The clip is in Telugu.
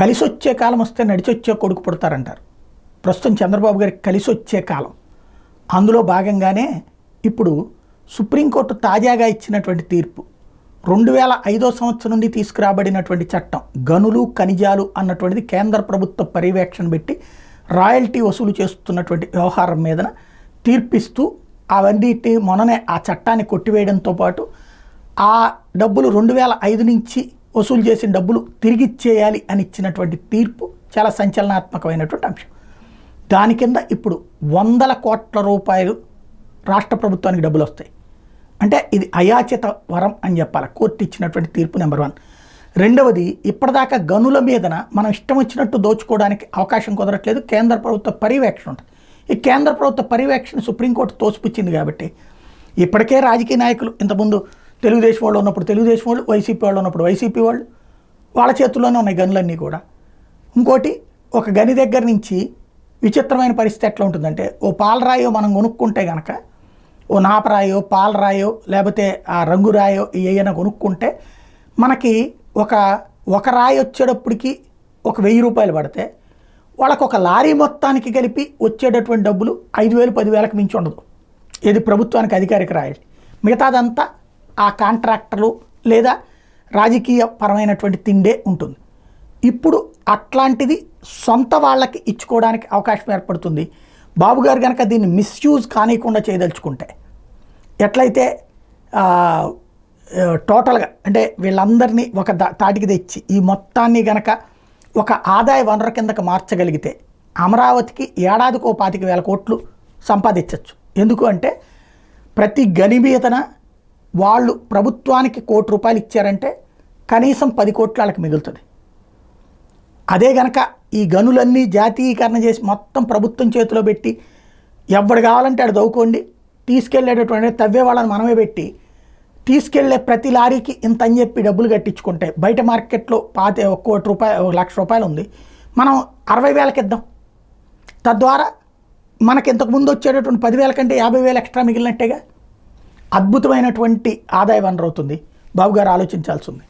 కలిసొచ్చే కాలం వస్తే నడిచొచ్చే కొడుకు పుడతారంటారు. ప్రస్తుతం చంద్రబాబు గారికి కలిసొచ్చే కాలం. అందులో భాగంగానే ఇప్పుడు సుప్రీంకోర్టు తాజాగా ఇచ్చినటువంటి తీర్పు 2005 సంవత్సరం నుండి తీసుకురాబడినటువంటి చట్టం గనులు ఖనిజాలు అన్నటువంటిది కేంద్ర ప్రభుత్వ పర్యవేక్షణ పెట్టి రాయల్టీ వసూలు చేస్తున్నటువంటి వ్యవహారం మీదన తీర్పిస్తూ అవన్నిటి మొన్ననే ఆ చట్టాన్ని కొట్టివేయడంతో పాటు ఆ డబ్బులు 2005 నుంచి వసూలు చేసిన డబ్బులు తిరిగి ఇచ్చేయాలి అని ఇచ్చినటువంటి తీర్పు చాలా సంచలనాత్మకమైనటువంటి అంశం. దాని కింద ఇప్పుడు 100 కోట్ల రూపాయలు రాష్ట్ర ప్రభుత్వానికి డబ్బులు వస్తాయి. అంటే ఇది అయాచిత వరం అని చెప్పాలి. కోర్టు ఇచ్చినటువంటి తీర్పు నెంబర్ 1. రెండవది, ఇప్పటిదాకా గనుల మీదన మనం ఇష్టం వచ్చినట్టు దోచుకోవడానికి అవకాశం కుదరట్లేదు. కేంద్ర ప్రభుత్వ పర్యవేక్షణ ఉంటుంది. ఈ కేంద్ర ప్రభుత్వ పర్యవేక్షణ సుప్రీంకోర్టు తోసిపుచ్చింది కాబట్టి ఇప్పటికే రాజకీయ నాయకులు ఇంతకుముందు తెలుగుదేశం వాళ్ళు ఉన్నప్పుడు తెలుగుదేశం వాళ్ళు, వైసీపీ వాళ్ళు ఉన్నప్పుడు వైసీపీ వాళ్ళు, వాళ్ళ చేతుల్లోనే ఉన్నాయి గనులన్నీ కూడా. ఇంకోటి, ఒక గని దగ్గర నుంచి విచిత్రమైన పరిస్థితి ఎట్లా ఉంటుందంటే, ఓ పాలరాయో మనం కొనుక్కుంటే కనుక, ఓ నాపరాయో పాలరాయో లేకపోతే ఆ రంగురాయో ఏమైనా కొనుక్కుంటే మనకి ఒక రాయి వచ్చేటప్పటికి ఒక 1000 రూపాయలు పడితే వాళ్ళకు ఒక లారీ మొత్తానికి కలిపి వచ్చేటటువంటి డబ్బులు 5000 10,000కి మించి ఉండదు. ఇది ప్రభుత్వానికి అధికారిక రాయాలి. మిగతాదంతా ఆ కాంట్రాక్టర్లు లేదా రాజకీయ పరమైనటువంటి తిండే ఉంటుంది. ఇప్పుడు అట్లాంటిది సొంత వాళ్ళకి ఇచ్చుకోవడానికి అవకాశం ఏర్పడుతుంది. బాబు గారు కనుక దీన్ని మిస్యూజ్ కానియకుండా చేయదలుచుకుంటే, ఎట్లయితే టోటల్గా అంటే వీళ్ళందరినీ ఒక తాటికి తెచ్చి ఈ మొత్తాన్ని గనక ఒక ఆదాయ వనరు కిందకి మార్చగలిగితే అమరావతికి ఏడాదికి 25,000 కోట్లు సంపాదించవచ్చు. ఎందుకు అంటే ప్రతి గని మీదన వాళ్ళు ప్రభుత్వానికి ₹1 కోటి ఇచ్చారంటే కనీసం 10 కోట్లు వాళ్ళకి మిగులుతుంది. అదే గనక ఈ గనులన్నీ జాతీయీకరణ చేసి మొత్తం ప్రభుత్వం చేతిలో పెట్టి ఎవడు కావాలంటే ఆడు దవ్వుకోండి, తీసుకెళ్లేటటువంటి తవ్వే వాళ్ళని మనమే పెట్టి తీసుకెళ్లే ప్రతి లారీకి ఇంత అని చెప్పి డబ్బులు కట్టించుకుంటే బయట మార్కెట్లో ₹1 కోటి ₹1,00,000 ఉంది, మనం 60,000కి ఇద్దాం. తద్వారా మనకి ఇంతకుముందు వచ్చేటటువంటి 10,000 కంటే 50,000 ఎక్స్ట్రా మిగిలినట్టేగా. అద్భుతమైనటువంటి ఆదాయ వనరు అవుతుంది. బాబు గారు ఆలోచించాల్సి ఉంది.